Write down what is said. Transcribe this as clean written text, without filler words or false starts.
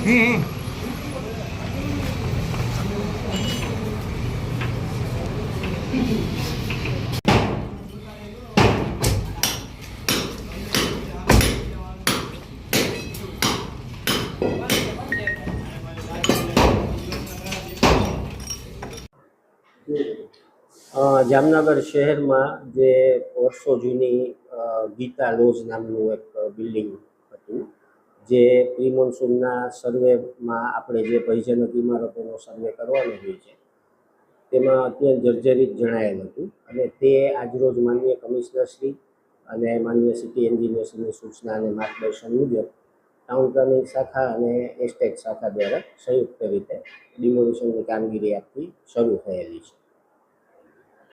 જામનગર શહેરમાં જે વર્ષો જૂની ગીતા લોજ નામનું એક બિલ્ડિંગ હતું, જે પ્રી મોન્સૂનના સર્વેમાં આપણે જે ભયજનક ઇમારતોનો સર્વે કરવાનો હોય છે તેમાં અત્યંત જર્જરિત જણાયેલ હતું. અને તે આજરોજ માનનીય કમિશનરશ્રી અને માનનીય સિટી એન્જિનિયર્સની સૂચના અને માર્ગદર્શન મુજબ ટાઉન પ્લાનિંગ શાખા અને એસ્ટેટ શાખા દ્વારા સંયુક્ત રીતે ડિમોલિશનની કામગીરી આપવી શરૂ થયેલી છે.